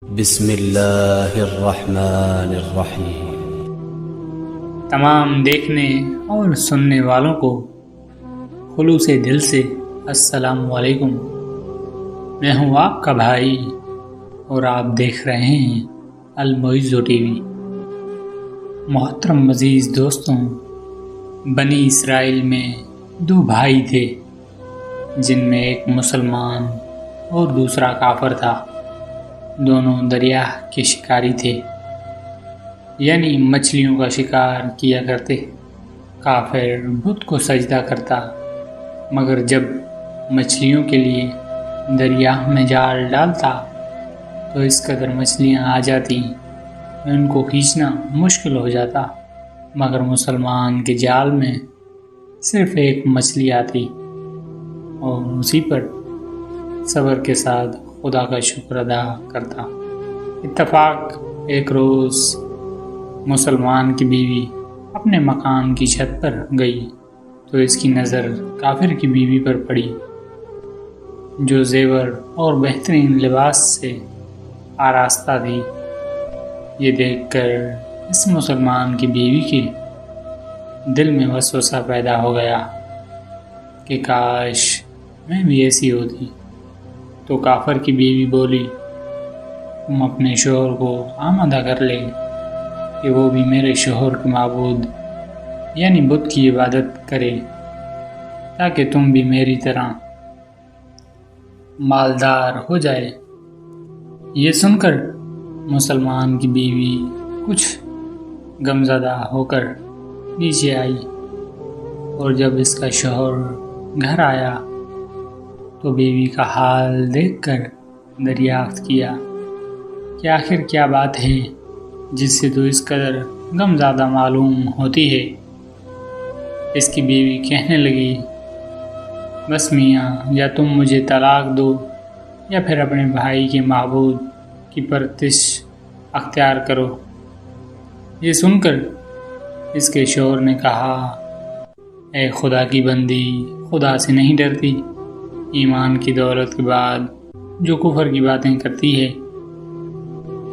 بسم اللہ الرحمن الرحیم۔ تمام دیکھنے اور سننے والوں کو خلوص دل سے السلام علیکم۔ میں ہوں آپ کا بھائی اور آپ دیکھ رہے ہیں المعز ٹی وی۔ محترم عزیز دوستوں، بنی اسرائیل میں دو بھائی تھے جن میں ایک مسلمان اور دوسرا کافر تھا۔ دونوں دریا کے شکاری تھے، یعنی مچھلیوں کا شکار کیا کرتے۔ کافر بت کو سجدہ کرتا، مگر جب مچھلیوں کے لیے دریا میں جال ڈالتا تو اس قدر مچھلیاں آ جاتی کہ ان کو کھینچنا مشکل ہو جاتا، مگر مسلمان کے جال میں صرف ایک مچھلی آتی اور اسی پر صبر کے ساتھ خدا کا شکر ادا کرتا۔ اتفاق ایک روز مسلمان کی بیوی اپنے مکان کی چھت پر گئی تو اس کی نظر کافر کی بیوی پر پڑی، جو زیور اور بہترین لباس سے آراستہ تھی۔ یہ دیکھ کر اس مسلمان کی بیوی کے دل میں وسوسہ پیدا ہو گیا کہ کاش میں بھی ایسی ہوتی۔ تو کافر کی بیوی بولی، تم اپنے شوہر کو آمادہ کر لے کہ وہ بھی میرے شوہر کے معبود یعنی بت کی عبادت کرے، تاکہ تم بھی میری طرح مالدار ہو جائے۔ یہ سن کر مسلمان کی بیوی کچھ غمزدہ ہو کر نیچے آئی، اور جب اس کا شوہر گھر آیا تو بیوی کا حال دیکھ کر دریافت کیا کہ آخر کیا بات ہے جس سے تو اس قدر غمزدہ معلوم ہوتی ہے۔ اس کی بیوی کہنے لگی، بس میاں، یا تم مجھے طلاق دو یا پھر اپنے بھائی کے معبود کی پرستش اختیار کرو۔ یہ سن کر اس کے شوہر نے کہا، اے خدا کی بندی، خدا سے نہیں ڈرتی؟ ایمان کی دولت کے بعد جو کفر کی باتیں کرتی ہے۔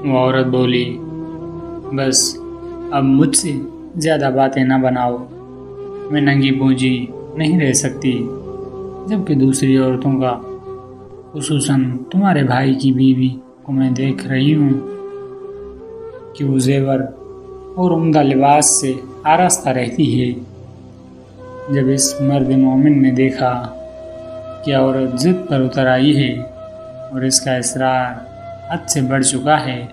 وہ عورت بولی، بس اب مجھ سے زیادہ باتیں نہ بناؤ، میں ننگی پونجی نہیں رہ سکتی، جبکہ دوسری عورتوں کا، خصوصاً تمہارے بھائی کی بیوی کو میں دیکھ رہی ہوں کہ وہ زیور اور عمدہ لباس سے آراستہ رہتی ہے۔ جب اس مرد مومن نے دیکھا کہ عورت ضد پر اتر آئی ہے اور اس کا اصرار حد سے بڑھ چکا ہے،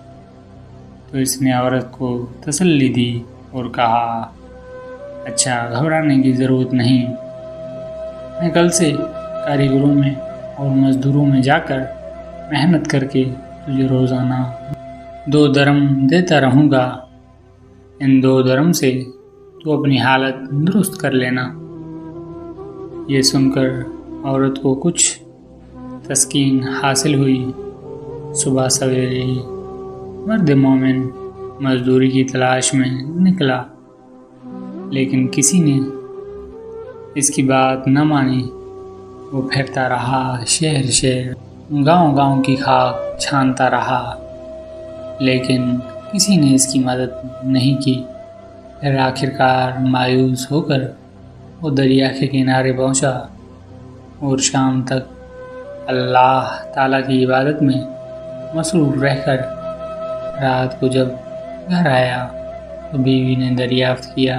تو اس نے عورت کو تسلی دی اور کہا، اچھا، گھبرانے کی ضرورت نہیں، میں کل سے کاریگروں میں اور مزدوروں میں جا کر محنت کر کے تجھے روزانہ 2 درم دیتا رہوں گا۔ ان 2 درم سے تو اپنی حالت درست کر لینا۔ یہ سن کر عورت کو کچھ تسکین حاصل ہوئی۔ صبح سویرے مرد مومن مزدوری کی تلاش میں نکلا، لیکن کسی نے اس کی بات نہ مانی۔ وہ پھرتا رہا، شہر شہر، گاؤں گاؤں کی خاک چھانتا رہا، لیکن کسی نے اس کی مدد نہیں کی۔ پھر آخرکار مایوس ہو کر وہ دریا کے کنارے پہنچا اور شام تک اللہ تعالیٰ کی عبادت میں مصروف رہ کر رات کو جب گھر آیا تو بیوی نے دریافت کیا،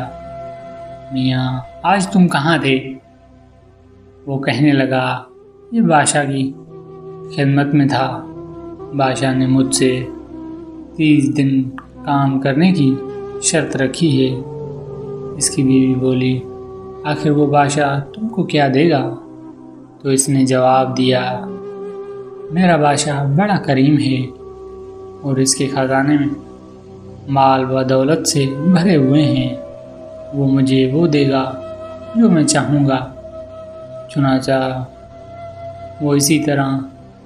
میاں، آج تم کہاں تھے؟ وہ کہنے لگا، یہ بادشاہ کی خدمت میں تھا، بادشاہ نے مجھ سے 30 دن کام کرنے کی شرط رکھی ہے۔ اس کی بیوی بولی، آخر وہ بادشاہ تم کو کیا دے گا؟ تو اس نے جواب دیا، میرا بادشاہ بڑا کریم ہے اور اس کے خزانے میں مال و دولت سے بھرے ہوئے ہیں، وہ مجھے وہ دے گا جو میں چاہوں گا۔ چنانچہ وہ اسی طرح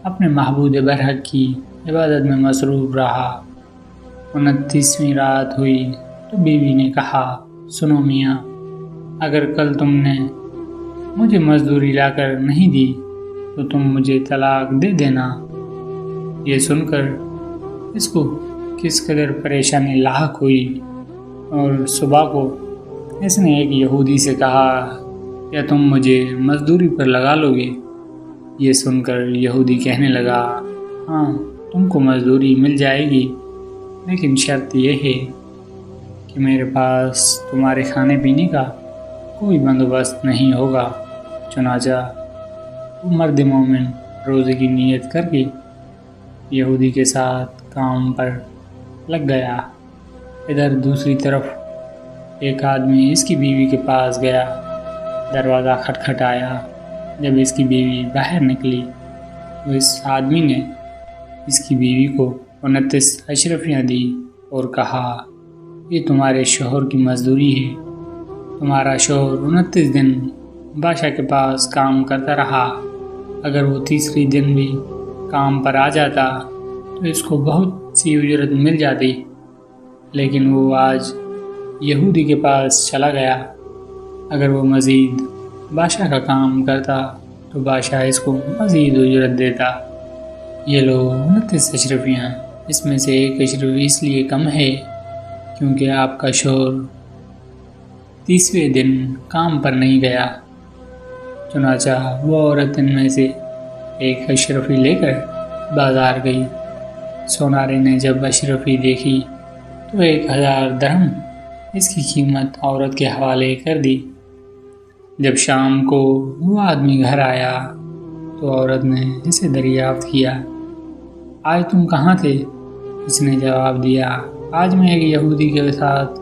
اپنے معبود برحق کی عبادت میں مصروف رہا۔ 29ویں رات ہوئی تو بیوی نے کہا، سنو میاں، اگر کل تم نے مجھے مزدوری لا کر نہیں دی تو تم مجھے طلاق دے دینا۔ یہ سن کر اس کو کس قدر پریشانی لاحق ہوئی، اور صبح کو اس نے ایک یہودی سے کہا، کیا تم مجھے مزدوری پر لگا لو گے؟ یہ سن کر یہودی کہنے لگا، ہاں تم کو مزدوری مل جائے گی، لیکن شرط یہ ہے کہ میرے پاس تمہارے کھانے پینے کا کوئی بندوبست نہیں ہوگا۔ چنانچہ وہ مرد مومن روزے کی نیت کر کے یہودی کے ساتھ کام پر لگ گیا۔ ادھر دوسری طرف ایک آدمی اس کی بیوی کے پاس گیا، دروازہ کھٹکھٹایا۔ جب اس کی بیوی باہر نکلی تو اس آدمی نے اس کی بیوی کو 29 اشرفیاں دی اور کہا، یہ تمہارے شوہر کی مزدوری ہے۔ تمہارا شوہر 29 دن بادشاہ کے پاس کام کرتا رہا، اگر وہ تیسری دن بھی کام پر آ جاتا تو اس کو بہت سی اجرت مل جاتی، لیکن وہ آج یہودی کے پاس چلا گیا۔ اگر وہ مزید بادشاہ کا کام کرتا تو بادشاہ اس کو مزید اجرت دیتا۔ یہ لو 29 اشرفیاں، اس میں سے ایک اشرفی اس لیے کم ہے کیونکہ آپ کا شوہر تیسویں دن کام پر نہیں گیا۔ چنانچہ وہ عورت ان میں سے ایک اشرفی لے کر بازار گئی۔ سونارے نے جب اشرفی دیکھی تو 1000 درہم اس کی قیمت عورت کے حوالے کر دی۔ جب شام کو وہ آدمی گھر آیا تو عورت نے اسے دریافت کیا، آج تم کہاں تھے؟ اس نے جواب دیا، آج میں ایک یہودی کے ساتھ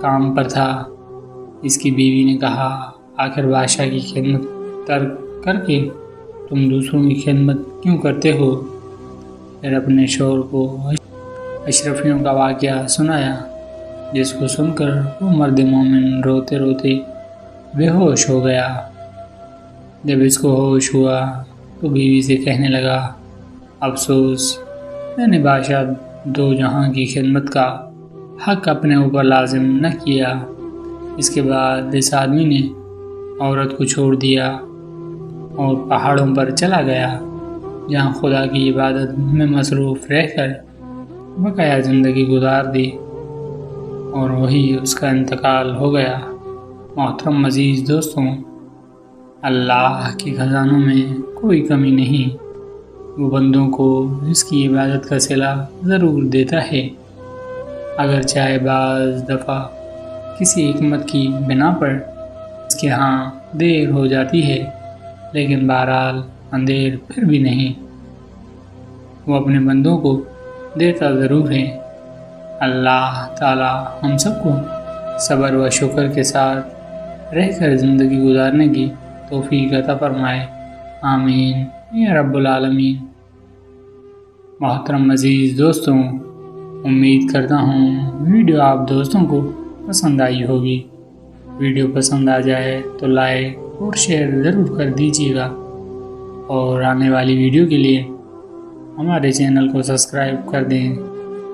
کام پر تھا۔ اس کی بیوی نے کہا، آخر بادشاہ کی خدمت ترک کر کے تم دوسروں کی خدمت کیوں کرتے ہو؟ پھر اپنے شوہر کو اشرفیوں کا واقعہ سنایا، جس کو سن کر وہ مرد مومن روتے روتے بے ہوش ہو گیا۔ جب اس کو ہوش ہوا تو بیوی سے کہنے لگا، افسوس، میں نے بادشاہ دو جہاں کی خدمت کا حق اپنے اوپر لازم نہ کیا۔ اس کے بعد اس آدمی نے عورت کو چھوڑ دیا اور پہاڑوں پر چلا گیا، جہاں خدا کی عبادت میں مصروف رہ کر بقایا زندگی گزار دی، اور وہی اس کا انتقال ہو گیا۔ محترم عزیز دوستوں، اللہ کے خزانوں میں کوئی کمی نہیں، وہ بندوں کو اس کی عبادت کا صلہ ضرور دیتا ہے، اگر چاہے بعض دفعہ کسی حکمت کی بنا پر اس کے ہاں دیر ہو جاتی ہے، لیکن بہرحال اندیر پھر بھی نہیں، وہ اپنے بندوں کو دیتا ضرور ہے۔ اللہ تعالی ہم سب کو صبر و شکر کے ساتھ رہ کر زندگی گزارنے کی توفیق عطا فرمائے، آمین یا رب العالمین۔ محترم عزیز دوستوں، امید کرتا ہوں ویڈیو آپ دوستوں کو پسند آئی ہوگی۔ ویڈیو پسند آ جائے تو لائک اور شیئر ضرور کر دیجیے گا، اور آنے والی ویڈیو کے لیے ہمارے چینل کو سبسکرائب کر دیں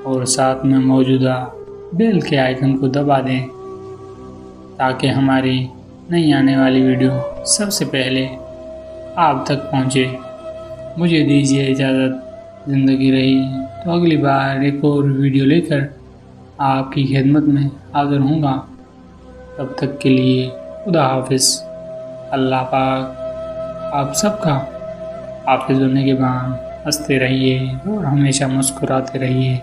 اور ساتھ میں موجودہ بیل کے آئیکن کو دبا دیں تاکہ ہماری نئی آنے والی ویڈیو سب سے پہلے آپ تک پہنچے۔ مجھے دیجیے اجازت، زندگی رہی تو اگلی بار ایک اور ویڈیو لے کر آپ کی خدمت میں حاضر ہوں گا۔ تب تک کے لیے خدا حافظ۔ اللہ پاک آپ سب کا حافظ و نگہبان۔ ہنستے رہیے اور ہمیشہ مسکراتے رہیے۔